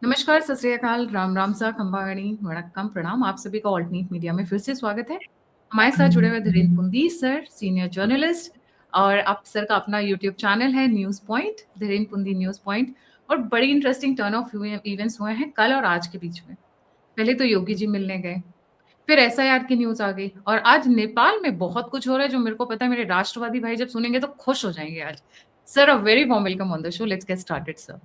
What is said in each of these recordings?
नमस्कार, सत श्री अकाल, राम राम सा, खंबागणी, वणक्कम, प्रणाम। आप सभी का ऑल्ट न्यूज मीडिया में फिर से स्वागत है। हमारे साथ जुड़े हुए Dhirendra Pundir sir, senior journalist, और आप सर का अपना यूट्यूब चैनल है news point, Dhirendra Pundir news point. और बड़ी इंटरेस्टिंग टर्न ऑफ इवेंट्स हुए हैं कल और आज के बीच में। पहले तो योगी जी मिलने गए, फिर एसआईआर की न्यूज आ गई, और आज नेपाल में बहुत कुछ हो रहा है जो मेरे को पता है मेरे राष्ट्रवादी भाई जब सुनेंगे तो खुश हो जाएंगे आज। Sir, a very warm welcome on the show. Let's get started sir.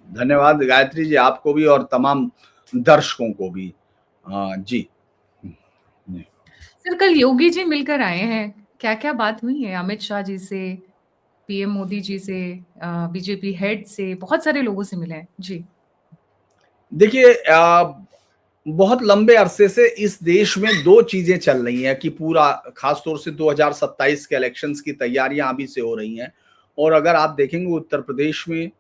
धन्यवाद गायत्री जी, आपको भी और तमाम दर्शकों को भी। जी सर, कल योगी जी मिलकर आए हैं, क्या क्या बात हुई है अमित शाह जी से, पीएम मोदी जी से, बीजेपी हेड से, बहुत सारे लोगों से मिले हैं जी। देखिए, बहुत लंबे अरसे से इस देश में दो चीजें चल रही हैं कि पूरा खासतौर से 2027 के इलेक्शंस की तैयारियां अभी से हो रही हैं। और अगर आप देखेंगे उत्तर प्रदेश में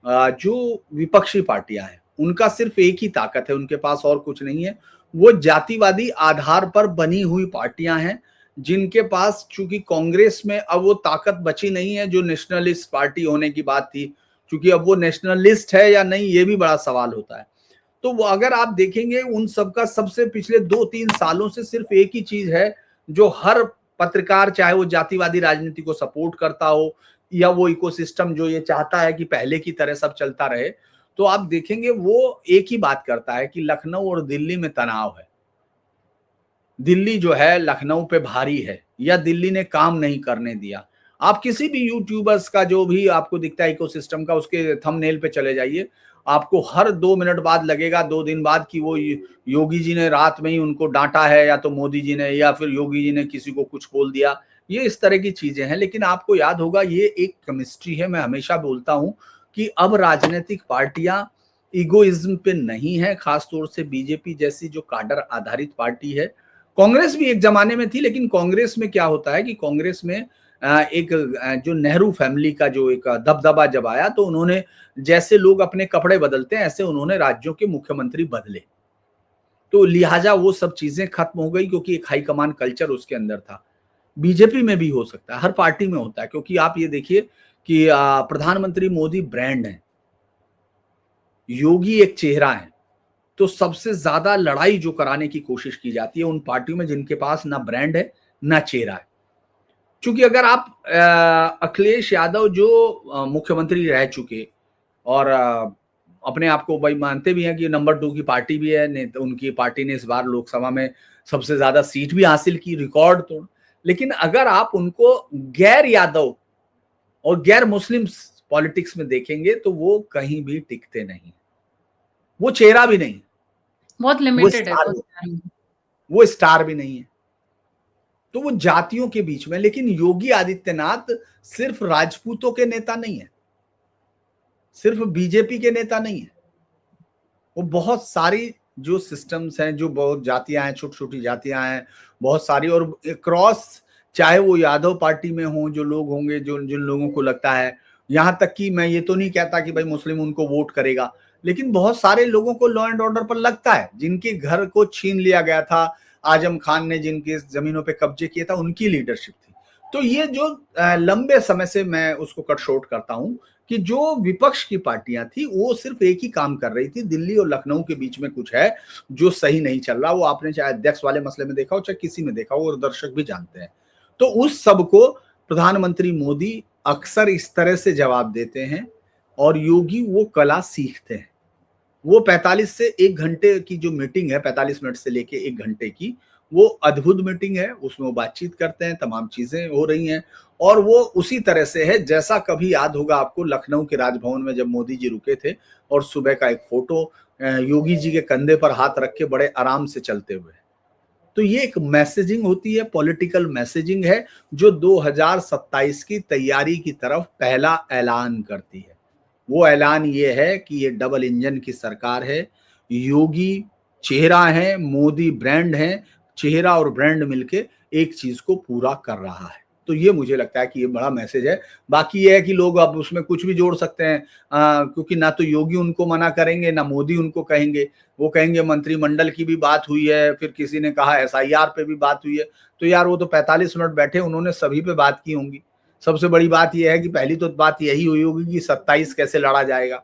जो विपक्षी पार्टियां हैं उनका सिर्फ एक ही ताकत है, उनके पास और कुछ नहीं है। वो जातिवादी आधार पर बनी हुई पार्टियां हैं जिनके पास, चूंकि कांग्रेस में अब वो ताकत बची नहीं है जो नेशनलिस्ट पार्टी होने की बात थी, क्योंकि अब वो नेशनलिस्ट है या नहीं ये भी बड़ा सवाल होता है। तो वो अगर आप देखेंगे उन सबका सबसे पिछले 2-3 सालों से सिर्फ एक ही चीज है जो हर पत्रकार, चाहे वो जातिवादी राजनीति को सपोर्ट करता हो या वो इकोसिस्टम जो ये चाहता है कि पहले की तरह सब चलता रहे, तो आप देखेंगे वो एक ही बात करता है कि लखनऊ और दिल्ली में तनाव है, दिल्ली जो है लखनऊ पे भारी है, या दिल्ली ने काम नहीं करने दिया। आप किसी भी यूट्यूबर्स का जो भी आपको दिखता है इकोसिस्टम का, उसके थंबनेल पे चले जाइए, आपको हर 2 मिनट बाद लगेगा, 2 दिन बाद, कि वो योगी जी ने रात में ही उनको डांटा है, या तो मोदी जी ने, या फिर योगी जी ने किसी को कुछ बोल दिया। ये इस तरह की चीजें हैं। लेकिन आपको याद होगा ये एक केमिस्ट्री है। मैं हमेशा बोलता हूं कि अब राजनीतिक पार्टियां इगोइज्म पे नहीं है, खासतौर से बीजेपी जैसी जो काडर आधारित पार्टी है। कांग्रेस भी एक जमाने में थी, लेकिन कांग्रेस में क्या होता है कि कांग्रेस में एक जो नेहरू फैमिली का जो एक दबदबा जब आया, तो उन्होंने, जैसे लोग अपने कपड़े बदलते हैं ऐसे उन्होंने राज्यों के मुख्यमंत्री बदले, तो लिहाजा वो सब चीजें खत्म हो गई, क्योंकि एक हाईकमान कल्चर उसके अंदर था। बीजेपी में भी हो सकता है, हर पार्टी में होता है, क्योंकि आप ये देखिए कि प्रधानमंत्री मोदी ब्रांड है, योगी एक चेहरा है। तो सबसे ज्यादा लड़ाई जो कराने की कोशिश की जाती है उन पार्टियों में जिनके पास ना ब्रांड है ना चेहरा है। क्योंकि अगर आप अखिलेश यादव जो मुख्यमंत्री रह चुके और अपने आप को भाई मानते भी हैं कि नंबर 2 की पार्टी भी है, उनकी पार्टी ने इस बार लोकसभा में सबसे ज्यादा सीट भी हासिल की, रिकॉर्ड तोड़। लेकिन अगर आप उनको गैर यादव और गैर मुस्लिम पॉलिटिक्स में देखेंगे तो वो कहीं भी टिकते नहीं, वो चेहरा भी नहीं, बहुत लिमिटेड है, बहुत वो स्टार भी नहीं है। तो वो जातियों के बीच में। लेकिन योगी आदित्यनाथ सिर्फ राजपूतों के नेता नहीं है, सिर्फ बीजेपी के नेता नहीं है, वो बहुत सारी जो सिस्टम्स हैं, जो बहुत जातियां हैं, छोटी छोटी जातियां हैं बहुत सारी, और क्रॉस, चाहे वो यादव पार्टी में हो जो लोग होंगे, जो जिन लोगों को लगता है, यहां तक कि मैं ये तो नहीं कहता कि भाई मुस्लिम उनको वोट करेगा, लेकिन बहुत सारे लोगों को लॉ एंड ऑर्डर पर लगता है, जिनके घर को छीन लिया गया था, आजम खान ने जिनके जमीनों पे कब्जे किए था, उनकी लीडरशिप थी। तो ये जो लंबे समय से, मैं उसको कट शॉर्ट करता हूं, कि जो विपक्ष की पार्टियां थी वो सिर्फ एक ही काम कर रही थी, दिल्ली और लखनऊ के बीच में कुछ है जो सही नहीं चल रहा। वो आपने चाहे अध्यक्ष वाले मसले में देखा हो, चाहे किसी में देखा हो, और दर्शक भी जानते हैं। तो उस सब को प्रधानमंत्री मोदी अक्सर इस तरह से जवाब देते हैं, और योगी वो कला सीखते हैं। वो 45 से 1 घंटे की जो मीटिंग है, 45 मिनट से लेके 1 घंटे की, वो अद्भुत मीटिंग है। उसमें वो बातचीत करते हैं, तमाम चीजें हो रही हैं, और वो उसी तरह से है जैसा कभी याद होगा आपको लखनऊ के राजभवन में जब मोदी जी रुके थे, और सुबह का एक फोटो योगी जी के कंधे पर हाथ रख के बड़े आराम से चलते हुए। तो ये एक मैसेजिंग होती है, पॉलिटिकल मैसेजिंग है, जो 2027 की तैयारी की तरफ पहला ऐलान करती है। वो ऐलान ये है कि ये डबल इंजन की सरकार है, योगी चेहरा है, मोदी ब्रांड है, चेहरा और ब्रांड मिलके एक चीज को पूरा कर रहा है। तो ये मुझे लगता है कि ये बड़ा मैसेज है। बाकी ये है कि लोग अब उसमें कुछ भी जोड़ सकते हैं, क्योंकि ना तो योगी उनको मना करेंगे ना मोदी उनको कहेंगे। वो कहेंगे मंत्रिमंडल की भी बात हुई है, फिर किसी ने कहा एसआईआर पे भी बात हुई है। तो यार वो तो 45 मिनट बैठे, उन्होंने सभी पे बात की होंगी। सबसे बड़ी बात यह है कि पहली तो बात यही हुई होगी कि 27 कैसे लड़ा जाएगा।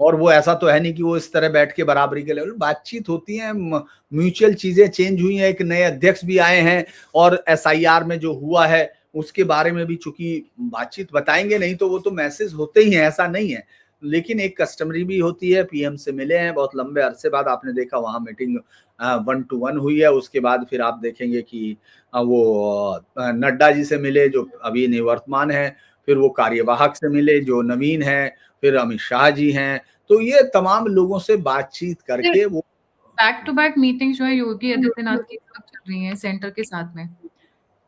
और वो ऐसा तो है नहीं कि वो इस तरह बैठ के बराबरी के लेवल, बातचीत होती है, म्यूचुअल चीजें चेंज हुई हैं, एक नए अध्यक्ष भी आए हैं, और एसआईआर में जो हुआ है उसके बारे में भी चूंकि बातचीत बताएंगे नहीं तो वो तो मैसेज होते ही हैं, ऐसा नहीं है, लेकिन एक कस्टमरी भी होती है। पीएम से मिले हैं बहुत लंबे अरसे बाद, आपने देखा वहां मीटिंग 1-to-1 हुई है। उसके बाद फिर आप देखेंगे कि वो नड्डा जी से मिले जो अभी निवर्तमान है, फिर वो कार्यवाहक से मिले जो नवीन है, फिर अमित शाह जी हैं। तो ये तमाम लोगों से बातचीत करके वो बैक टू बैक मीटिंग जो है योगी आदित्यनाथ की चल रही है सेंटर के साथ में,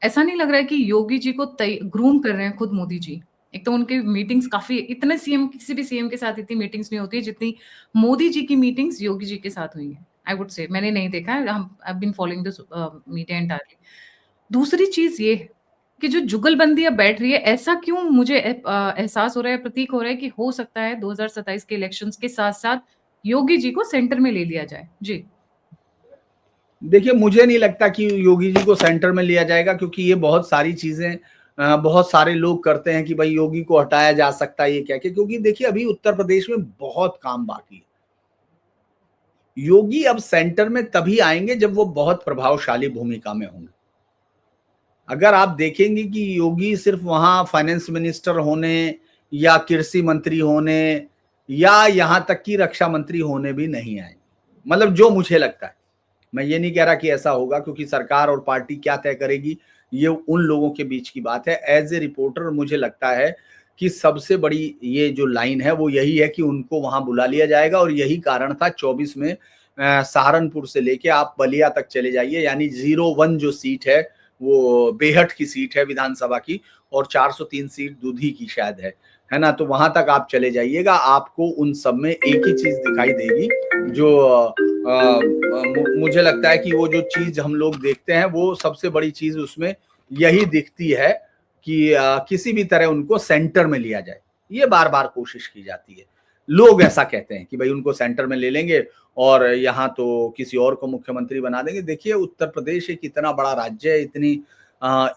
ऐसा नहीं लग रहा है कि योगी जी को ग्रूम कर रहे हैं खुद मोदी जी? एक तो उनकी मीटिंग्स काफी, इतने सीएम, किसी भी सीएम के साथ इतनी मीटिंग्स नहीं होती है जितनी मोदी जी की मीटिंग्स योगी जी के साथ हुई है। आई वुड से, मैंने नहीं देखा है, हम I been following this media entirely. दूसरी चीज ये कि जो जुगलबंदी अब बैठ रही है, ऐसा क्यों मुझे एहसास हो रहा है, प्रतीक हो रहा है कि हो सकता है 2027 के इलेक्शंस के साथ साथ योगी जी को सेंटर में ले लिया जाए। जी देखिए, मुझे नहीं लगता कि योगी जी को सेंटर में लिया जाएगा, क्योंकि ये बहुत सारी चीजें बहुत सारे लोग करते हैं कि भाई योगी को हटाया जा सकता है ये क्या क्या, क्योंकि देखिए अभी उत्तर प्रदेश में बहुत काम बाकी है। योगी अब सेंटर में तभी आएंगे जब वो बहुत प्रभावशाली भूमिका में होंगे। अगर आप देखेंगे कि योगी सिर्फ वहां फाइनेंस मिनिस्टर होने या कृषि मंत्री होने या यहां तक कि रक्षा मंत्री होने भी नहीं आएंगे, मतलब जो मुझे लगता है, मैं ये नहीं कह रहा कि ऐसा होगा, क्योंकि सरकार और पार्टी क्या तय करेगी ये उन लोगों के बीच की बात है। एज ए रिपोर्टर मुझे लगता है कि सबसे बड़ी ये जो लाइन है वो यही है कि उनको वहां बुला लिया जाएगा, और यही कारण था 24 में सहारनपुर से लेके आप बलिया तक चले जाइए, यानी 01 जो सीट है वो बेहट की सीट है विधानसभा की, और 403 सीट दूधी की शायद है ना। तो वहां तक आप चले जाइएगा, आपको उन सब में एक ही चीज दिखाई देगी, जो मुझे लगता है कि वो जो चीज हम लोग देखते हैं वो सबसे बड़ी चीज उसमें यही दिखती है कि किसी भी तरह उनको सेंटर में लिया जाए। ये बार बार कोशिश की जाती है, लोग ऐसा कहते हैं कि भाई उनको सेंटर में ले लेंगे और यहाँ तो किसी और को मुख्यमंत्री बना देंगे। देखिए उत्तर प्रदेश एक इतना बड़ा राज्य है, इतनी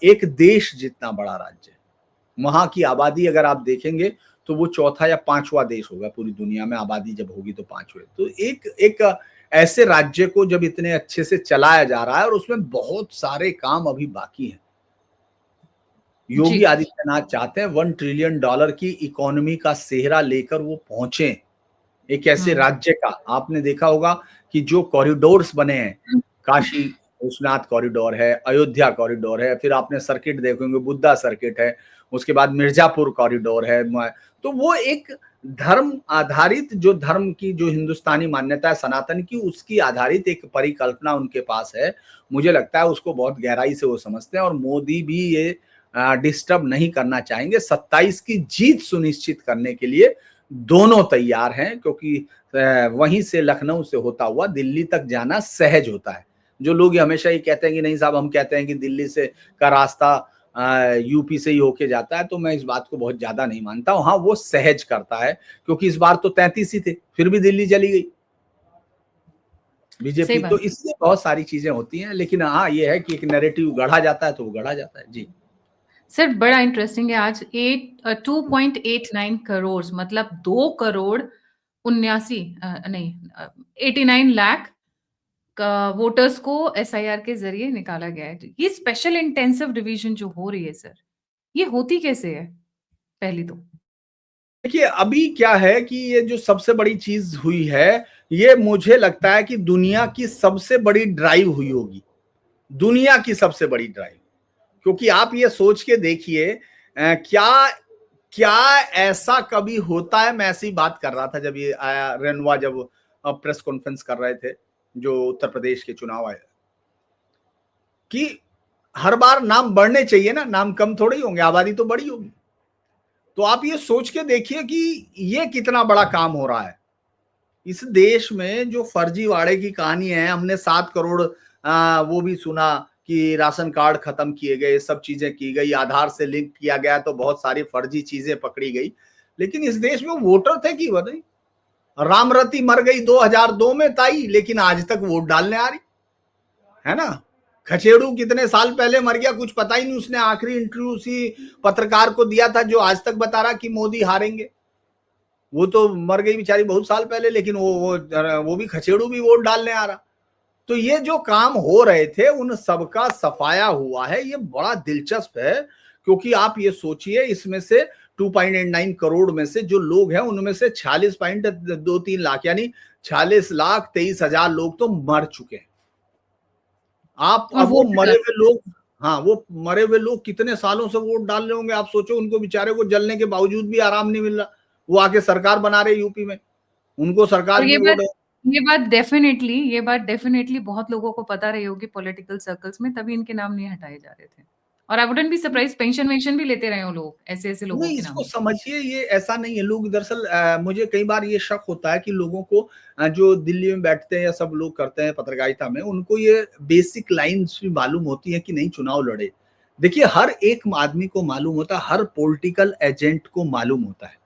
एक देश जितना बड़ा राज्य है, वहां की आबादी अगर आप देखेंगे तो वो चौथा या पांचवा देश होगा पूरी दुनिया में, आबादी जब होगी तो पांचवे। तो एक एक ऐसे राज्य को जब इतने अच्छे से चलाया जा रहा है और उसमें बहुत सारे काम अभी बाकी हैं। योगी आदित्यनाथ चाहते हैं $1 ट्रिलियन की इकोनॉमी का सेहरा लेकर वो पहुंचे एक ऐसे राज्य का। आपने देखा होगा कि जो कॉरिडोर्स बने हैं, काशी विश्वनाथ कॉरिडोर है, अयोध्या कॉरिडोर है, फिर आपने सर्किट देखेंगे बुद्धा सर्किट है, उसके बाद मिर्जापुर कॉरिडोर है। तो वो एक धर्म आधारित, जो धर्म की जो हिंदुस्तानी मान्यता है सनातन की, उसकी आधारित एक परिकल्पना उनके पास है। मुझे लगता है उसको बहुत गहराई से वो समझते हैं, और मोदी भी ये डिस्टर्ब नहीं करना चाहेंगे। 27 की जीत सुनिश्चित करने के लिए दोनों तैयार हैं, क्योंकि वहीं से लखनऊ से होता हुआ दिल्ली तक जाना सहज होता है। जो लोग हमेशा ही कहते हैं कि नहीं साहब, हम कहते हैं कि दिल्ली से का रास्ता यूपी से ही होके जाता है, तो मैं इस बात को बहुत ज्यादा नहीं मानता हूं। हाँ, वो सहज करता है, क्योंकि इस बार तो 33 ही थे, फिर भी दिल्ली चली गई बीजेपी। तो इससे बहुत सारी चीजें होती हैं, लेकिन हाँ ये है कि एक नैरेटिव गढ़ा जाता है तो वो गढ़ा जाता है। जी सर, बड़ा इंटरेस्टिंग है। आज 2.89 करोड़, मतलब 2 करोड़ 79 नहीं 89 लाख वोटर्स को एसआईआर के जरिए निकाला गया है। ये स्पेशल इंटेंसिव डिवीजन जो हो रही है सर, ये होती कैसे है? पहली तो देखिए अभी क्या है कि ये जो सबसे बड़ी चीज हुई है, ये मुझे लगता है कि दुनिया की सबसे बड़ी ड्राइव हुई होगी, दुनिया की सबसे बड़ी ड्राइव। क्योंकि आप ये सोच के देखिए, क्या क्या ऐसा कभी होता है। मैं ऐसी बात कर रहा था जब ये आया, रेनवा जब प्रेस कॉन्फ्रेंस कर रहे थे, जो उत्तर प्रदेश के चुनाव आए, कि हर बार नाम बढ़ने चाहिए ना, नाम कम थोड़े ही होंगे, आबादी तो बड़ी होगी। तो आप ये सोच के देखिए कि ये कितना बड़ा काम हो रहा है। इस देश में जो फर्जीवाड़े की कहानी है, हमने 7 करोड़ वो भी सुना कि राशन कार्ड खत्म किए गए, सब चीजें की गई, आधार से लिंक किया गया, तो बहुत सारी फर्जी चीजें पकड़ी गई। लेकिन इस देश में वोटर थे कि बताइए, रामरती मर गई 2002 में ताई, लेकिन आज तक वोट डालने आ रही है ना। खचेड़ू कितने साल पहले मर गया, कुछ पता ही नहीं, उसने आखिरी इंटरव्यू उसी पत्रकार को दिया था जो आज तक बता रहा कि मोदी हारेंगे। वो तो मर गई बेचारी बहुत साल पहले, लेकिन वो भी खचेड़ू भी वोट डालने आ रहा। तो ये जो काम हो रहे थे उन सबका सफाया हुआ है। ये बड़ा दिलचस्प है, क्योंकि आप ये सोचिए इसमें से 2.89 करोड़ में से जो लोग हैं उनमें से 46.23 लाख यानी 46,23,000 लोग तो मर चुके हैं। आप और अब वो वोट मरे डाल हुए लोग, हाँ वो मरे हुए लोग कितने सालों से वोट डाल रहे होंगे। आप सोचो, उनको बेचारे को जलने के बावजूद भी आराम नहीं मिल रहा। वो आके सरकार बना रहे यूपी में, उनको सरकार और की वोट है। ये बात डेफिनेटली बहुत लोगों को पता रही होगी पॉलिटिकल सर्कल्स में, तभी इनके नाम नहीं हटाए जा रहे थे। और I wouldn't be surprise pension वेंशन भी लेते रहे हो लोग ऐसे ऐसे लोगों नहीं, के इसको नाम। समझिए, ये ऐसा नहीं है। लोग दरअसल मुझे कई बार ये शक होता है कि लोगों को जो दिल्ली में बैठते हैं या सब लोग करते हैं पत्रकारिता में, उनको ये बेसिक लाइन्स भी मालूम होती है कि नहीं चुनाव लड़े। देखिए, हर एक आदमी को मालूम होता है, हर पॉलिटिकल एजेंट को मालूम होता है।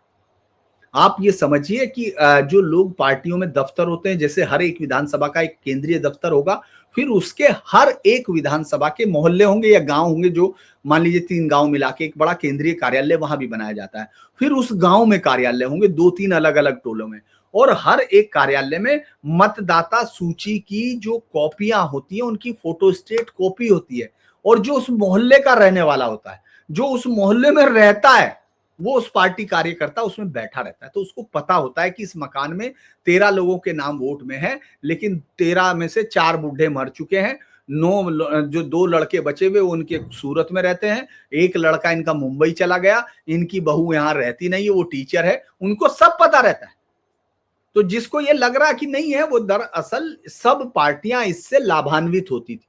आप ये समझिए कि जो लोग पार्टियों में दफ्तर होते हैं, जैसे हर एक विधानसभा का एक केंद्रीय दफ्तर होगा, फिर उसके हर एक विधानसभा के मोहल्ले होंगे या गांव होंगे, जो मान लीजिए 3 गांव मिला के एक बड़ा केंद्रीय कार्यालय वहां भी बनाया जाता है। फिर उस गांव में कार्यालय होंगे 2-3 अलग-अलग टोलों में, और हर एक कार्यालय में मतदाता सूची की जो कॉपियां होती हैं, उनकी फोटोस्टेट कॉपी होती है। और जो उस मोहल्ले का रहने वाला होता है, जो उस मोहल्ले में रहता है, वो उस पार्टी कार्यकर्ता उसमें बैठा रहता है। तो उसको पता होता है कि इस मकान में 13 लोगों के नाम वोट में है, लेकिन 13 में से 4 बूढ़े मर चुके हैं। 9 जो 2 लड़के बचे हुए उनके सूरत में रहते हैं। एक लड़का इनका मुंबई चला गया, इनकी बहू यहां रहती नहीं है, वो टीचर है। उनको सब पता रहता है। तो जिसको ये लग रहा कि नहीं है, वो दरअसल सब पार्टियां इससे लाभान्वित होती थी।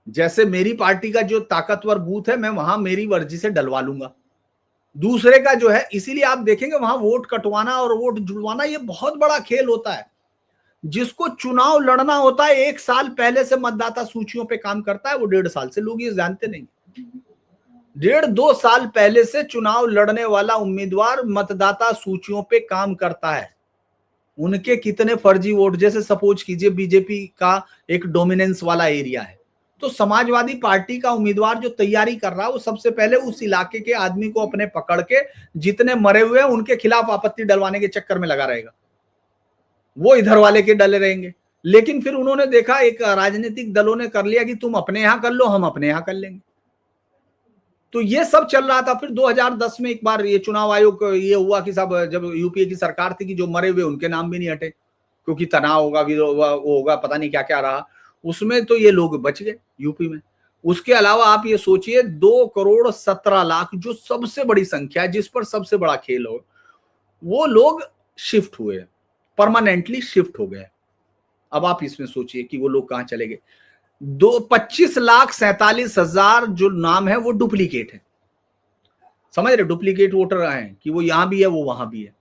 जैसे मेरी पार्टी का जो ताकतवर बूथ है, मैं वहां मेरी मर्जी से डलवा लूंगा। दूसरे का जो है, इसीलिए आप देखेंगे वहां वोट कटवाना और वोट जुड़वाना ये बहुत बड़ा खेल होता है। जिसको चुनाव लड़ना होता है, 1 साल पहले से मतदाता सूचियों पे काम करता है। वो 1.5 साल से लोग ये जानते नहीं। 1.5-2 साल पहले से चुनाव लड़ने वाला उम्मीदवार मतदाता सूचियों पे काम करता है। उनके कितने फर्जी वोट, जैसे सपोज कीजिए बीजेपी का एक डोमिनेंस वाला एरिया है, तो समाजवादी पार्टी का उम्मीदवार जो तैयारी कर रहा है, वो सबसे पहले उस इलाके के आदमी को अपने पकड़ के जितने मरे हुए हैं उनके खिलाफ आपत्ति डलवाने के चक्कर में लगा रहेगा। वो इधर वाले के डले रहेंगे। लेकिन फिर उन्होंने देखा, एक राजनीतिक दलों ने कर लिया कि तुम अपने यहां कर लो, हम अपने यहां कर लेंगे। तो ये सब चल रहा था। फिर 2010 में एक बार ये चुनाव आयोग को ये हुआ कि सब, जब यूपीए की सरकार थी, कि जो मरे हुए उनके नाम भी नहीं हटे, क्योंकि तनाव होगा, वो होगा, पता नहीं क्या क्या रहा उसमें। तो ये लोग बच गए यूपी में। उसके अलावा आप ये सोचिए 2,17,00,000 जो सबसे बड़ी संख्या है, जिस पर सबसे बड़ा खेल हो, वो लोग शिफ्ट हुए, परमानेंटली शिफ्ट हो गए। अब आप इसमें सोचिए कि वो लोग कहां चले गए। 25,47,000 जो नाम है वो डुप्लीकेट है। समझ रहे, डुप्लीकेट वोटर आए हैं कि वो यहां भी है, वो वहां भी है।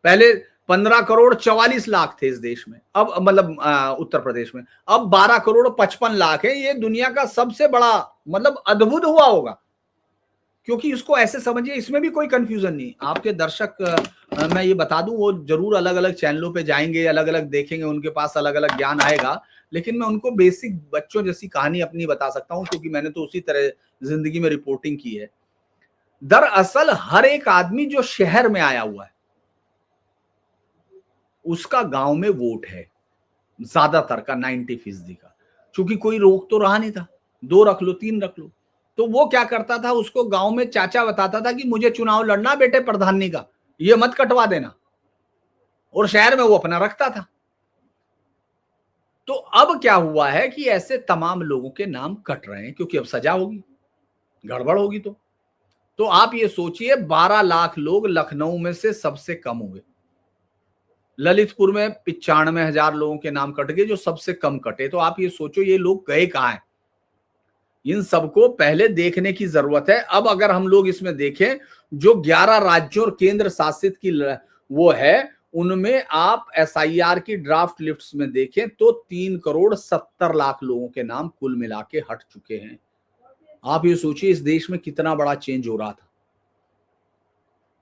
पहले 15,44,00,000 थे इस देश में, अब मतलब उत्तर प्रदेश में, अब 12,55,00,000 है। ये दुनिया का सबसे बड़ा, मतलब अद्भुत हुआ होगा। क्योंकि इसको ऐसे समझिए, इसमें भी कोई कंफ्यूजन नहीं। आपके दर्शक, मैं ये बता दूं, वो जरूर अलग अलग चैनलों पे जाएंगे, अलग अलग देखेंगे, उनके पास अलग अलग ज्ञान आएगा। लेकिन मैं उनको बेसिक बच्चों जैसी कहानी अपनी बता सकता हूं, क्योंकि मैंने तो उसी तरह जिंदगी में रिपोर्टिंग की है। दरअसल हर एक आदमी जो शहर में आया हुआ है, उसका गांव में वोट है, ज्यादातर का 90% का। क्योंकि कोई रोक तो रहा नहीं था, 2 रख लो, 3 रख लो। तो वो क्या करता था, उसको गांव में चाचा बताता था कि मुझे चुनाव लड़ना बेटे प्रधानी का, ये मत कटवा देना। और शहर में वो अपना रखता था। तो अब क्या हुआ है कि ऐसे तमाम लोगों के नाम कट रहे हैं, क्योंकि अब सजा होगी, गड़बड़ होगी। तो आप ये सोचिए, 12 लाख लोग लखनऊ में से सबसे कम हुए। ललितपुर में 95,000 लोगों के नाम कट गए, जो सबसे कम कटे। तो आप ये सोचो, ये लोग गए कहां हैं? इन सबको पहले देखने की जरूरत है। अब अगर हम लोग इसमें देखें, जो 11 राज्यों और केंद्र शासित की वो है, उनमें आप एसआईआर की ड्राफ्ट लिस्ट्स में देखें तो 3,70,00,000 लोगों के नाम कुल मिला के हट चुके हैं। आप ये सोचिए, इस देश में कितना बड़ा चेंज हो रहा था।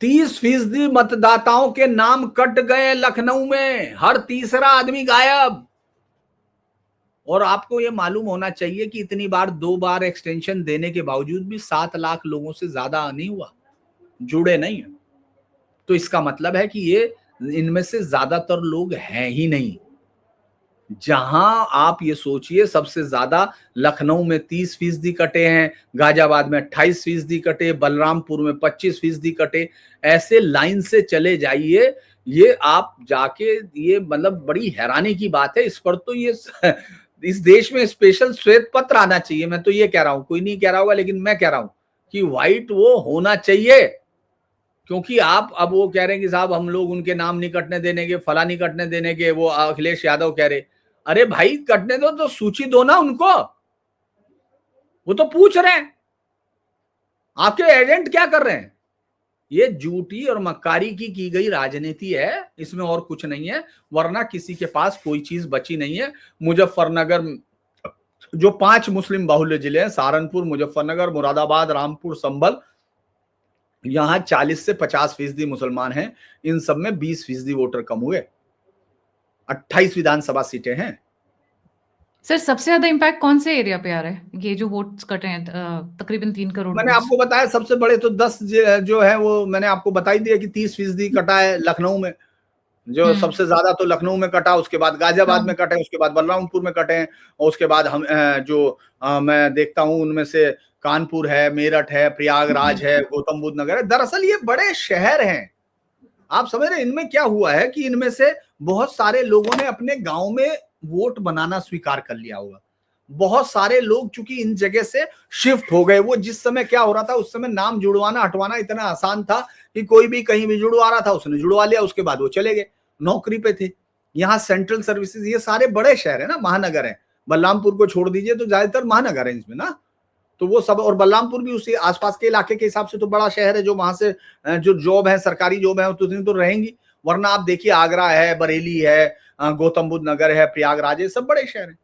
30% मतदाताओं के नाम कट गए लखनऊ में, हर तीसरा आदमी गायब। और आपको यह मालूम होना चाहिए कि इतनी बार, 2 बार एक्सटेंशन देने के बावजूद भी 7 लाख लोगों से ज्यादा नहीं हुआ, जुड़े नहीं है। तो इसका मतलब है कि ये इनमें से ज्यादातर लोग हैं ही नहीं। जहां आप ये सोचिए सबसे ज्यादा लखनऊ में 30% कटे हैं, गाजियाबाद में 28% कटे, बलरामपुर में 25% कटे, ऐसे लाइन से चले जाइए। ये आप जाके ये मतलब बड़ी हैरानी की बात है। इस पर तो ये इस देश में स्पेशल श्वेत पत्र आना चाहिए। मैं तो ये कह रहा हूं, कोई नहीं कह रहा होगा लेकिन मैं कह रहा हूं कि व्हाइट वो होना चाहिए। क्योंकि आप अब वो कह रहे हैं कि साहब हम लोग उनके नाम नहीं कटने देने के, फला नहीं कटने देने के, वो अखिलेश यादव कह रहे। अरे भाई कटने दो तो सूची दो ना उनको, वो तो पूछ रहे हैं आपके एजेंट क्या कर रहे हैं। ये झूठी और मक्कारी की गई राजनीति है, इसमें और कुछ नहीं है। वरना किसी के पास कोई चीज बची नहीं है। मुजफ्फरनगर जो 5 मुस्लिम बाहुल्य जिले हैं, सहारनपुर, मुजफ्फरनगर, मुरादाबाद, रामपुर, संभल, यहां 40 से 50% मुसलमान हैं। इन सब में 20% वोटर कम हुए। 28 विधानसभा सीटें हैं। सर सबसे ज्यादा इम्पैक्ट कौन से एरिया पे आ रहा है? ये जो वोट्स कटे हैं तकरीबन 3 करोड़ मैंने वोट्स। आपको बताया सबसे बड़े तो 10 जो है वो मैंने आपको बता ही दिया कि 30% कटा है लखनऊ में। जो सबसे ज्यादा तो लखनऊ में कटा, उसके बाद गाजियाबाद में कटे, उसके बाद बलरामपुर में कटे हैं, और उसके बाद हम मैं देखता हूं उनमें से कानपुर है, मेरठ है, प्रयागराज है, गौतम बुद्ध नगर है। दरअसल ये बड़े शहर हैं। आप समझ रहे हैं इनमें क्या हुआ है कि इनमें से बहुत सारे लोगों ने अपने गांव में वोट बनाना स्वीकार कर लिया होगा। बहुत सारे लोग चूंकि इन जगह से शिफ्ट हो गए। वो जिस समय क्या हो रहा था, उस समय नाम जुड़वाना हटवाना इतना आसान था कि कोई भी कहीं भी जुड़वा रहा था, उसने जुड़वा लिया, उसके बाद वो चले गए, नौकरी पे थे। यहाँ सेंट्रल सर्विसेज, ये सारे बड़े शहर है ना, महानगर है। बलरामपुर को छोड़ दीजिए तो ज्यादातर महानगर है इसमें ना, तो वो सब, और बलरामपुर भी उसी आसपास के इलाके के हिसाब से तो बड़ा शहर है। जो वहां से जो जॉब है, सरकारी जॉब है, तो रहेंगी। वरना आप देखिए आगरा है, बरेली है, गौतम बुद्ध नगर है, प्रयागराज है, सब बड़े शहर हैं।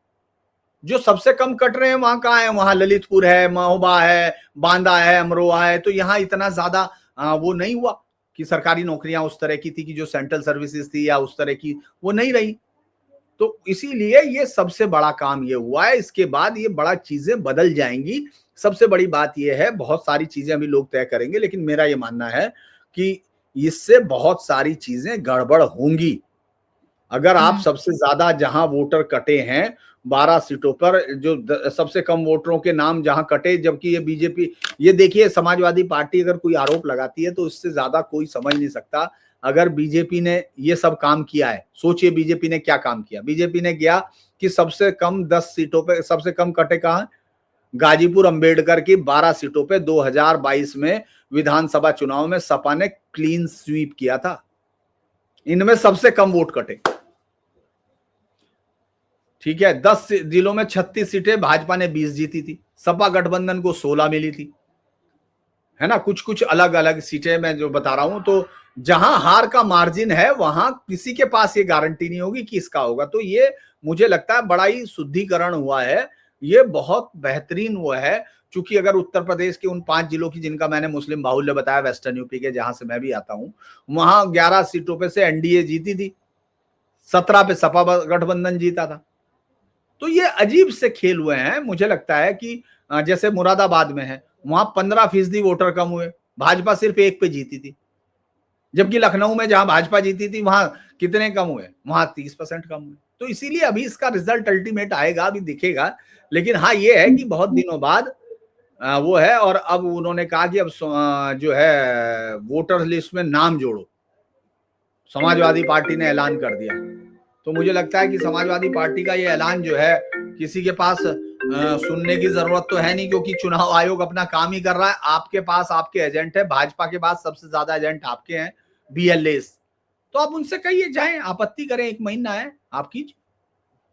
जो सबसे कम कट रहे हैं वहां कहाँ है? वहां ललितपुर है, महोबा है, बांदा है, अमरोहा है। तो यहाँ इतना ज्यादा वो नहीं हुआ कि सरकारी नौकरियां उस तरह की थी कि जो सेंट्रल सर्विसेज थी या उस तरह की वो नहीं रही। तो इसीलिए ये सबसे बड़ा काम ये हुआ है। इसके बाद ये बड़ा चीजें बदल जाएंगी। सबसे बड़ी बात ये है, बहुत सारी चीजें अभी लोग तय करेंगे, लेकिन मेरा ये मानना है कि इससे बहुत सारी चीजें गड़बड़ होंगी। अगर आप सबसे ज्यादा जहां वोटर कटे हैं 12 सीटों पर, जो सबसे कम वोटरों के नाम जहां कटे, जबकि ये बीजेपी, ये देखिए समाजवादी पार्टी अगर कोई आरोप लगाती है तो इससे ज्यादा कोई समझ नहीं सकता। अगर बीजेपी ने ये सब काम किया है, सोचिए बीजेपी ने क्या काम किया। बीजेपी ने किया कि सबसे कम 10 सीटों पे, सबसे कम कटे कहां? गाजीपुर अंबेडकर की 12 सीटों पे 2022 में विधानसभा चुनाव में सपा ने क्लीन स्वीप किया था। इनमें सबसे कम वोट कटे। ठीक है, 10 जिलों में 36 सीटें, भाजपा ने 20 जीती थी, सपा गठबंधन को 16 मिली थी, है ना। कुछ कुछ अलग अलग सीटें मैं जो बता रहा हूं, तो जहां हार का मार्जिन है वहां किसी के पास ये गारंटी नहीं होगी कि इसका होगा। तो ये मुझे लगता है बड़ा ही शुद्धिकरण हुआ है। ये बहुत बेहतरीन हुआ है। चूंकि अगर उत्तर प्रदेश के उन 5 जिलों की जिनका मैंने मुस्लिम बाहुल्य बताया, वेस्टर्न यूपी के जहां से मैं भी आता हूं, वहां 11 सीटों पे से एनडीए जीती थी, 17 पे सपा गठबंधन जीता था। तो ये अजीब से खेल हुए हैं। मुझे लगता है कि जैसे मुरादाबाद में है, वहां 15% वोटर कम हुए, भाजपा सिर्फ 1 पे जीती थी। जबकि लखनऊ में जहां भाजपा जीती थी वहां कितने कम हुए? वहां 30% कम हुए। तो इसीलिए अभी इसका रिजल्ट अल्टीमेट आएगा, अभी दिखेगा। लेकिन हाँ ये है कि बहुत दिनों बाद वो है, और अब उन्होंने कहा कि अब जो है वोटर लिस्ट में नाम जोड़ो। समाजवादी पार्टी ने ऐलान कर दिया। तो मुझे लगता है कि समाजवादी पार्टी का ये ऐलान जो है किसी के पास सुनने की जरूरत तो है नहीं, क्योंकि चुनाव आयोग अपना काम ही कर रहा है। आपके पास आपके एजेंट है, भाजपा के पास सबसे ज्यादा एजेंट आपके हैं, बीएलएस। तो आप उनसे कहिए, जाएं आपत्ति करें, 1 महीना है आपकी,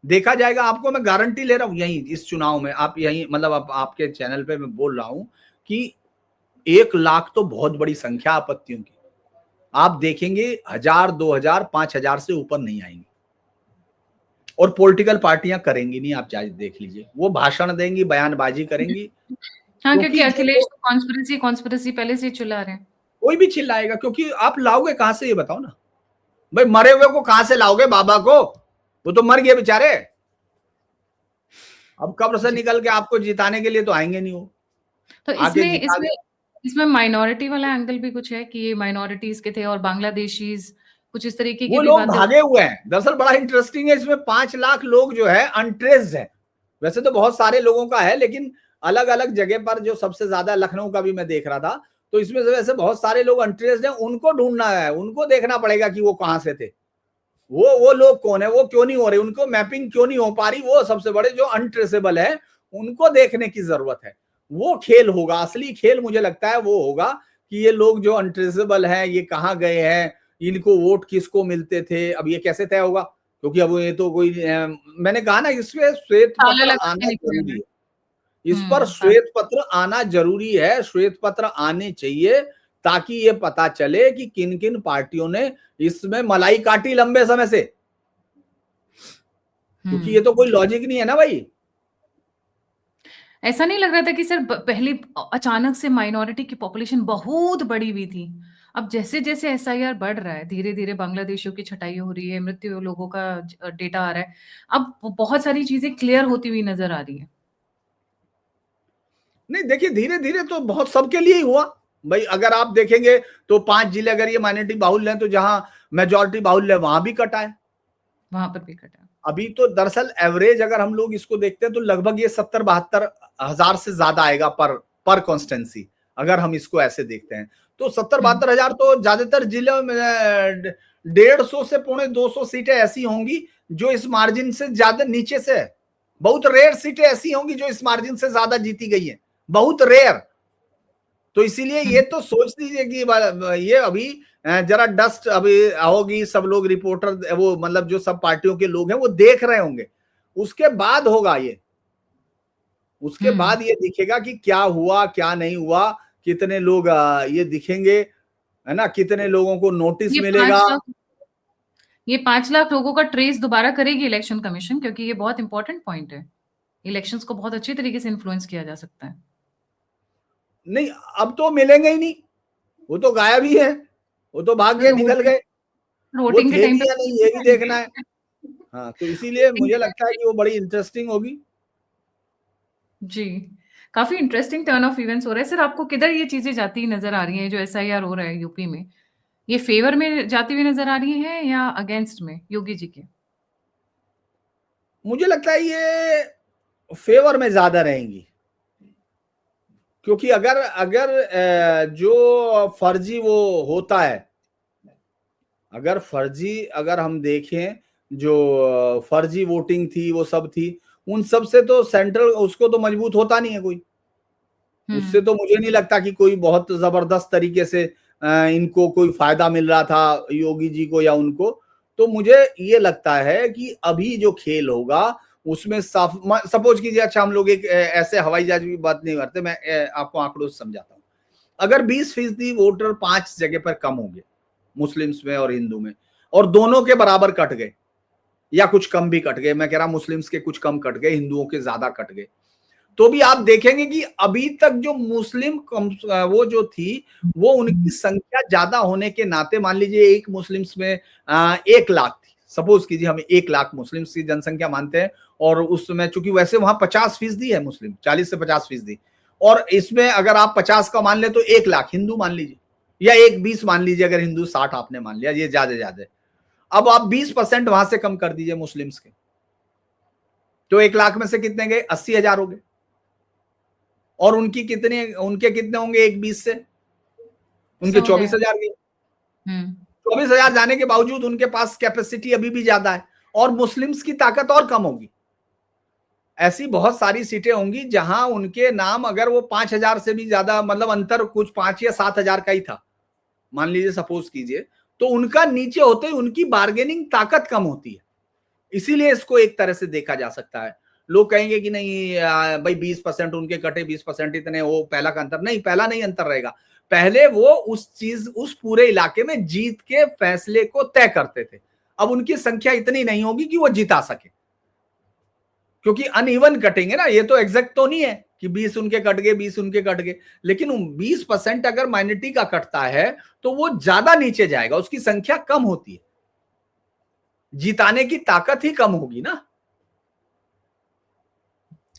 देखा जाएगा। आपको मैं गारंटी ले रहा हूं, यही इस चुनाव में आप यही मतलब आपके चैनल पे मैं बोल रहा हूं कि 1 लाख तो बहुत बड़ी संख्या आपत्तियों की। आप देखेंगे 1000, 2000, 5000 से ऊपर नहीं आएंगे। और पॉलिटिकल पार्टियां करेंगी नहीं, आप जाके देख लीजिए, वो भाषण देंगी, बयानबाजी करेंगी। हाँ, क्योंकि अखिलेश तो कॉन्स्पिरेसी पहले से चिल्ला रहे हैं। कोई भी चिल्लाएगा, क्योंकि आप लाओगे कहां से, ये बताओ ना भाई। मरे हुए को कहां से लाओगे? बाबा को, वो तो मर गए बेचारे। अब कब्र से निकल के आपको जिताने के लिए तो आएंगे नहीं वो। तो इसमें इसमें माइनॉरिटी वाला एंगल भी कुछ है कि ये माइनॉरिटीज के थे और बांग्लादेशीज, कुछ इस तरीके की वो भी लोग बातें। भागे हुए हैं। दरअसल बड़ा इंटरेस्टिंग है, इसमें 5 लाख लोग जो है अनट्रेस्ड है। वैसे तो बहुत सारे लोगों का है, लेकिन अलग अलग जगह पर जो सबसे ज्यादा, लखनऊ का भी मैं देख रहा था, तो इसमें से वैसे बहुत सारे लोग अनट्रेस्ड हैं। उनको ढूंढना है, उनको देखना पड़ेगा कि वो कहां से थे, वो लोग कौन है, वो क्यों नहीं हो रहे, उनको मैपिंग क्यों नहीं हो पा रही, वो सबसे बड़े जो अनट्रेसेबल है उनको देखने की जरूरत है। वो खेल होगा, असली खेल मुझे लगता है वो होगा कि ये लोग जो अनट्रेसेबल हैं ये कहाँ गए हैं, इनको वोट किसको मिलते थे। अब ये कैसे तय होगा, क्योंकि अब ये तो कोई मैंने कहा ना, इसमें श्वेत ताला पत्र लगा के आना निकलेगा। जरूरी है। इस पर श्वेत पत्र आना जरूरी है, श्वेत पत्र आने चाहिए, ताकि ये पता चले कि किन किन पार्टियों ने इसमें मलाई काटी लंबे समय से। क्योंकि ये तो कोई लॉजिक नहीं है ना भाई। ऐसा नहीं लग रहा था कि सर पहले अचानक से माइनॉरिटी की पॉपुलेशन बहुत बड़ी हुई थी। अब जैसे जैसे एसआईआर बढ़ रहा है, धीरे धीरे बांग्लादेशियों की छटाई हो रही है, मृत्यु लोगों का डेटा आ रहा है, अब बहुत सारी चीजें क्लियर होती हुई नजर आ रही है। नहीं देखिए, धीरे धीरे तो बहुत सबके लिए ही हुआ भाई। अगर आप देखेंगे तो 5 जिले अगर ये माइनॉरिटी बाहुल्य हैं, तो जहां मेजोरिटी बाहुल्य है वहां भी कटा है। वहां पर भी कटा। अभी तो दरअसल एवरेज अगर हम लोग इसको देखते हैं तो लगभग ये 70-72 हजार से ज्यादा आएगा पर कॉन्स्टेंसी। अगर हम इसको ऐसे देखते हैं तो 70-72 हजार तो ज्यादातर जिलों में 150 से 150 सीटें ऐसी होंगी जो इस मार्जिन से ज्यादा नीचे से है। बहुत रेयर सीटें ऐसी होंगी जो इस मार्जिन से ज्यादा जीती गई है, बहुत रेयर। तो इसीलिए ये तो सोच दीजिए कि ये अभी जरा डस्ट अभी होगी, सब लोग रिपोर्टर वो मतलब जो सब पार्टियों के लोग हैं वो देख रहे होंगे, उसके बाद होगा ये, उसके बाद ये दिखेगा कि क्या हुआ क्या नहीं हुआ, कितने लोग ये दिखेंगे, है ना, कितने लोगों को नोटिस ये मिलेगा। 5 लाख, ये 5 लाख लोगों का ट्रेस दोबारा करेगी इलेक्शन कमीशन, क्योंकि ये बहुत इंपॉर्टेंट पॉइंट है। इलेक्शंस को बहुत अच्छी तरीके से इन्फ्लुएंस किया जा सकता है। नहीं, अब तो मिलेंगे ही नहीं, वो तो गायब ही है, वो तो भाग गए, निकल वोटिंग गए। वो वोटिंग के थे टाइम भी या नहीं ये भी देखना है। पे हाँ, तो इसीलिए वोटिंग मुझे के लगता है टाइम कि वो बड़ी इंटरेस्टिंग होगी। जी, काफी इंटरेस्टिंग टर्न ऑफ इवेंट्स हो रहा है। सर आपको किधर ये चीजें जाती नजर आ रही हैं, जो एसआईआर हो रहा है यूपी में, ये फेवर में जाती हुई नजर आ रही है या अगेंस्ट में योगी जी के? मुझे लगता है ये फेवर में ज्यादा रहेंगी, क्योंकि अगर अगर जो फर्जी वो होता है, अगर फर्जी अगर हम देखें, जो फर्जी वोटिंग थी वो सब थी, उन सब से तो सेंट्रल उसको तो मजबूत होता नहीं है कोई। उससे तो मुझे नहीं लगता कि कोई बहुत जबरदस्त तरीके से इनको कोई फायदा मिल रहा था योगी जी को या उनको। तो मुझे ये लगता है कि अभी जो खेल होगा उसमें सपोज कीजिए, अच्छा हम लोग एक ऐसे हवाई जहाज की बात नहीं करते, मैं आपको आंकड़ों से समझाता हूँ। अगर 20% वोटर 5 जगह पर कम होंगे, मुस्लिम्स में और हिंदू में, और दोनों के बराबर कट गए या कुछ कम भी कट गए, मैं कह रहा मुस्लिम्स के कुछ कम कट गए, हिंदुओं के ज्यादा कट गए, तो भी आप देखेंगे कि अभी तक जो मुस्लिम वो जो थी, वो उनकी संख्या ज्यादा होने के नाते, मान लीजिए एक मुस्लिम्स में 1 लाख थी, सपोज कीजिए हम 1 लाख मुस्लिम्स की जनसंख्या मानते हैं, और उसमें चूंकि वैसे वहां 50% है मुस्लिम, 40 से 50%, और इसमें अगर आप 50 का मान ले तो 1 लाख हिंदू मान लीजिए, या 20 मान लीजिए, अगर हिंदू 60 आपने मान लिया, ये ज्यादा। अब आप 20% वहां से कम कर दीजिए मुस्लिम्स के, तो 1 लाख में से कितने गए, 80 हजार हो गए। और उनके कितने होंगे 1 20 से, उनके 100 हो गए। 24 हजार गए। 24 हजार जाने के बावजूद उनके पास कैपेसिटी अभी भी ज्यादा है, और मुस्लिम्स की ताकत और कम होगी। ऐसी बहुत सारी सीटें होंगी जहां उनके नाम, अगर वो 5 हजार से भी ज्यादा, मतलब अंतर कुछ 5 या 7 हजार का ही था, मान लीजिए सपोज कीजिए, तो उनका नीचे होते ही उनकी बार्गेनिंग ताकत कम होती है। इसीलिए इसको एक तरह से देखा जा सकता है। लोग कहेंगे कि नहीं भाई 20% उनके कटे, 20% इतने, वो पहला का अंतर नहीं, पहला नहीं अंतर रहेगा। पहले वो उस पूरे इलाके में जीत के फैसले को तय करते थे। अब उनकी संख्या इतनी नहीं होगी कि वो जिता सके, क्योंकि अनइवन कटेंगे ना, ये तो एग्जैक्ट तो नहीं है कि 20 उनके कट गए, 20 उनके कट गए, लेकिन 20% अगर माइनॉरिटी का कटता है तो वो ज्यादा नीचे जाएगा, उसकी संख्या कम होती है, जिताने की ताकत ही कम होगी ना।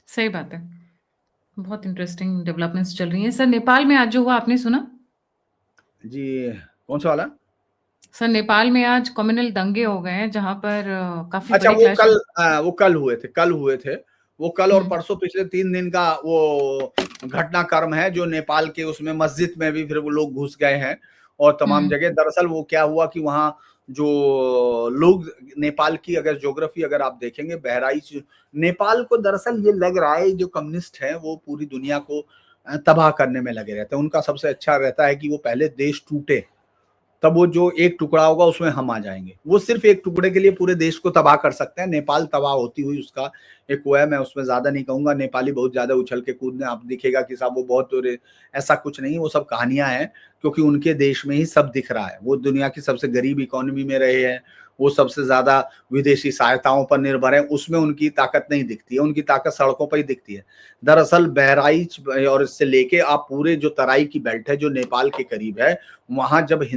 सही बात है। बहुत इंटरेस्टिंग डेवलपमेंट्स चल रही हैं। सर नेपाल में आज जो हुआ आपने सुना? जी, कौन सा वाला? सर नेपाल में आज कम्युनल दंगे हो गए हैं जहां पर काफी अच्छा, बड़े क्लैश। वो कल हुए थे। वो कल और परसों पिछले 3 दिन का वो घटनाक्रम है जो नेपाल के उसमें मस्जिद में भी फिर वो लोग घुस गए हैं और तमाम जगह। दरअसल वो क्या हुआ कि वहाँ जो लोग नेपाल की अगर ज्योग्राफी अगर आप देखेंगे, बहराइच नेपाल को दरअसल ये लग रहा है जो कम्युनिस्ट हैं वो पूरी दुनिया को तबाह करने में लगे रहते हैं। उनका सबसे अच्छा रहता है कि वो पहले देश टूटे, तब वो जो एक टुकड़ा होगा उसमें हम आ जाएंगे। वो सिर्फ एक टुकड़े के लिए पूरे देश को तबाह कर सकते हैं। नेपाल तबाह होती हुई उसका एक वो है, मैं उसमें ज्यादा नहीं कहूंगा। नेपाली बहुत ज्यादा उछल के कूदने आप दिखेगा कि साहब वो बहुत ऐसा कुछ नहीं, वो सब कहानियां हैं, क्योंकि उनके देश में ही सब दिख रहा है। वो दुनिया की सबसे गरीब इकोनॉमी में रहे हैं, वो सबसे ज्यादा विदेशी सहायताओं पर निर्भर है, उसमें उनकी ताकत नहीं दिखती है। उनकी ताकत सड़कों पर ही दिखती है। दरअसल बहराइच और इससे लेके आप पूरे जो तराई की बेल्ट है जो नेपाल के करीब है, वहां जब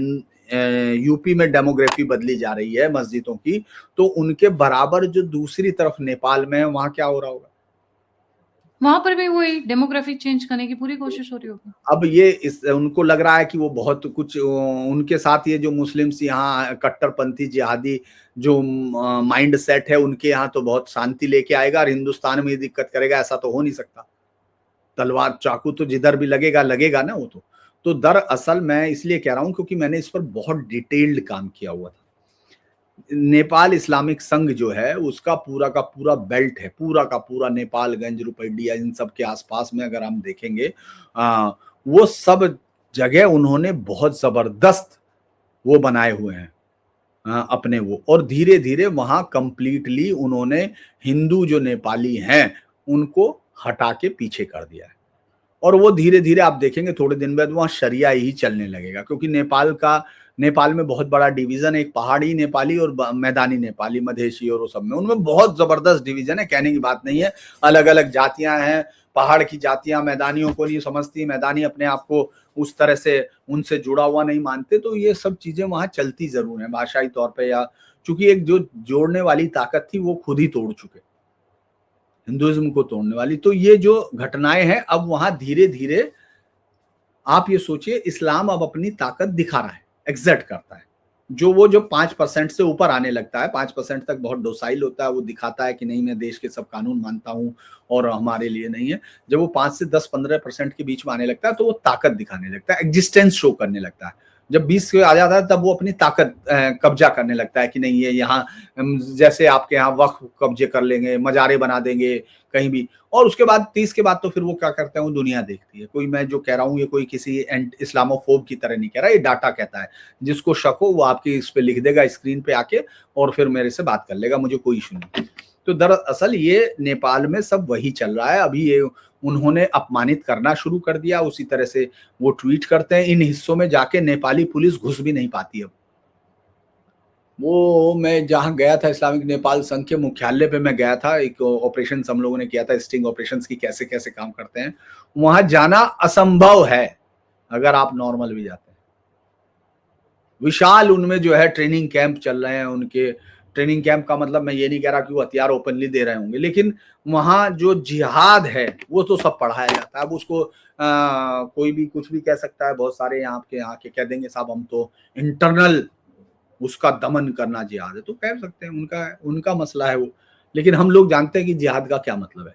यूपी में डेमोग्राफी बदली जा रही है मस्जिदों की, तो उनके बराबर जो दूसरी तरफ नेपाल में है वहां क्या हो रहा होगा? वहां पर भी वही डेमोग्राफी चेंज करने की पूरी कोशिश हो रही होगी। अब ये उनको लग रहा है कि वो बहुत कुछ उनके साथ ये जो मुस्लिम्स यहाँ कट्टरपंथी जिहादी जो माइंड सेट है उनके यहाँ तो बहुत शांति लेके आएगा और हिंदुस्तान में ही दिक्कत करेगा, ऐसा तो हो नहीं सकता। तलवार चाकू तो जिधर भी लगेगा लगेगा ना वो तो दरअसल मैं इसलिए कह रहा हूं क्योंकि मैंने इस पर बहुत डिटेल्ड काम किया हुआ था। नेपाल इस्लामिक संघ जो है उसका पूरा का पूरा बेल्ट है, पूरा का पूरा नेपालगंज, रुपैडिया, इन सब के आसपास में अगर हम देखेंगे वो सब जगह उन्होंने बहुत जबरदस्त वो बनाए हुए हैं अपने वो, और धीरे धीरे वहां कंप्लीटली उन्होंने हिंदू जो नेपाली हैं उनको हटा के पीछे कर दिया है। और वो धीरे धीरे आप देखेंगे थोड़े दिन बाद वहां शरिया ही चलने लगेगा, क्योंकि नेपाल में बहुत बड़ा डिवीजन है, एक पहाड़ी नेपाली और मैदानी नेपाली, मधेशी और वो सब में, उनमें बहुत जबरदस्त डिवीजन है, कहने की बात नहीं है। अलग अलग जातियां हैं, पहाड़ की जातियां मैदानियों को नहीं समझती, मैदानी अपने आप को उस तरह से उनसे जुड़ा हुआ नहीं मानते। तो ये सब चीजें वहां चलती जरूर है भाषाई तौर पर, या चूंकि एक जो जोड़ने वाली ताकत थी वो खुद ही तोड़ चुके, हिंदुइज्म को तोड़ने वाली। तो ये जो घटनाएं हैं अब वहां धीरे धीरे आप ये सोचिए इस्लाम अब अपनी ताकत दिखा रहा है, एग्जर्ट करता है। जो 5% से ऊपर आने लगता है, 5% तक बहुत डोसाइल होता है, वो दिखाता है कि नहीं मैं देश के सब कानून मानता हूँ और हमारे लिए नहीं है। जब वो 5 से 10-15% के बीच में आने लगता है तो वो ताकत दिखाने लगता है, एग्जिस्टेंस शो करने लगता है। जब 20 से आ जाता है तब वो अपनी ताकत कब्जा करने लगता है कि नहीं ये यहाँ जैसे आपके यहाँ वक्फ कब्जे कर लेंगे, मजारे बना देंगे कहीं भी। और उसके बाद 30 के बाद तो फिर वो क्या करते हैं, वो दुनिया देखती है। कोई मैं जो कह रहा हूँ ये कोई किसी इस्लामोफोब की तरह नहीं कह रहा, ये डाटा कहता है। जिसको शक हो वो आपकी इस पे लिख देगा स्क्रीन पे आके और फिर मेरे से बात कर लेगा, मुझे कोई इशू नहीं। तो दरअसल ये नेपाल में सब वही चल रहा है। अभी ये उन्होंने अपमानित करना शुरू कर दिया, उसी तरह से वो ट्वीट करते हैं। इन हिस्सों में जाके नेपाली पुलिस घुस भी नहीं पाती अब। वो मैं जहाँ गया था इस्लामिक नेपाल संघ के मुख्यालय पे मैं गया था, एक ऑपरेशन हम लोगों ने किया था, स्टिंग ऑपरेशंस की कैसे कैसे काम करते हैं। वहां जाना असंभव है अगर आप नॉर्मल भी जाते हैं। विशाल उनमें जो है ट्रेनिंग कैंप चल रहे हैं उनके। ट्रेनिंग कैंप का मतलब मैं ये नहीं कह रहा कि वो हथियार ओपनली दे रहे होंगे, लेकिन वहां जो जिहाद है वो तो सब पढ़ाया जाता है। अब उसको कोई भी कुछ भी कह सकता है। बहुत सारे यहाँ के कह देंगे साहब हम तो इंटरनल उसका दमन करना जिहाद है, तो कह सकते हैं, उनका उनका मसला है वो। लेकिन हम लोग जानते हैं कि जिहाद का क्या मतलब है।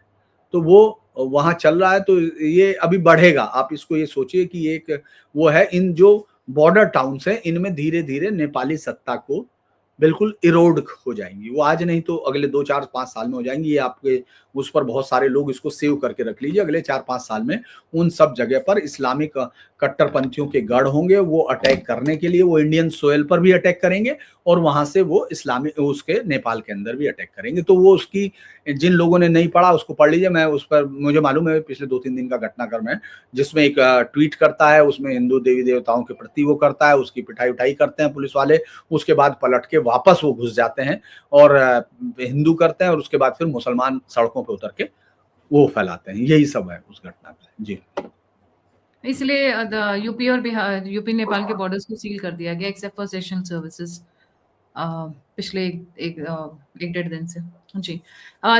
तो वो वहां चल रहा है, तो ये अभी बढ़ेगा। आप इसको ये सोचिए कि एक वो है, इन जो बॉर्डर टाउन्स हैं इनमें धीरे धीरे नेपाली सत्ता को बिल्कुल इरोड हो जाएंगी। वो आज नहीं तो अगले 2-4-5 साल में हो जाएंगी। ये आपके उस पर बहुत सारे लोग इसको सेव करके रख लीजिए। अगले 4-5 साल में उन सब जगह पर इस्लामिक कट्टरपंथियों के गढ़ होंगे। वो अटैक करने के लिए वो इंडियन सोयल पर भी अटैक करेंगे और वहां से वो इस्लामिक उसके नेपाल के अंदर भी अटैक करेंगे। तो वो उसकी, जिन लोगों ने नहीं पढ़ा उसको पढ़ लीजिए। मैं उस पर, मुझे मालूम है पिछले 2-3 दिन का घटनाक्रम है जिसमें एक ट्वीट करता है, उसमें हिंदू देवी देवताओं के प्रति वो करता है, उसकी पिटाई उठाई करते हैं पुलिस वाले। उसके बाद पलट के वापस वो घुस जाते हैं और हिंदू करते हैं और उसके बाद फिर मुसलमान सड़कों पे उतर के वो फैलाते हैं। यही सब है उस घटना का। जी, इसलिए यूपी और बिहार, यूपी नेपाल के बॉर्डर्स को सील कर दिया गया एक्सेप्ट फॉर सेशन सर्विसेज। पिछले एक डेढ़ दिन से जी।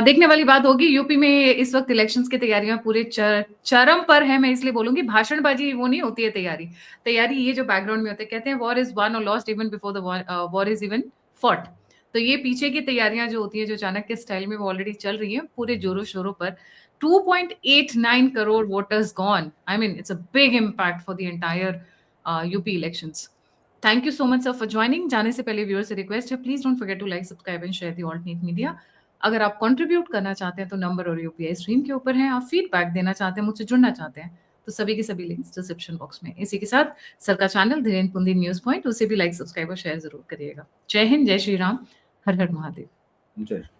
देखने वाली बात होगी, यूपी में इस वक्त इलेक्शंस की तैयारियां पूरे चरम पर है। मैं इसलिए बोलूंगी भाषणबाजी वो नहीं होती है तैयारी ये जो बैकग्राउंड में होते हैं, कहते हैं वॉर इज वॉन और lost even before the war is even fought. तो ये पीछे की तैयारियां जो होती है, जो चाणक्य स्टाइल में वो ऑलरेडी चल रही है पूरे जोरों शोरों पर। 2.89 crore voters gone. I mean it's a big impact for the entire UP elections. Thank you so much sir for joining. जाने से पहले व्यूअर से रिक्वेस्ट है, please don't forget to like, subscribe and share the alternate media. अगर आप contribute करना चाहते हैं तो नंबर और यूपीआई स्क्रीन के ऊपर है। आप फीडबैक देना चाहते हैं, मुझसे जुड़ना चाहते हैं तो सभी के सभी लिंक्स डिस्क्रिप्शन बॉक्स में। इसी के साथ सर का channel Dhirendra Pundir news point, उसे भी लाइक, सब्सक्राइब और शेयर जरूर करिएगा। जय हिंद, जय श्री राम, हर हर महादेव। जय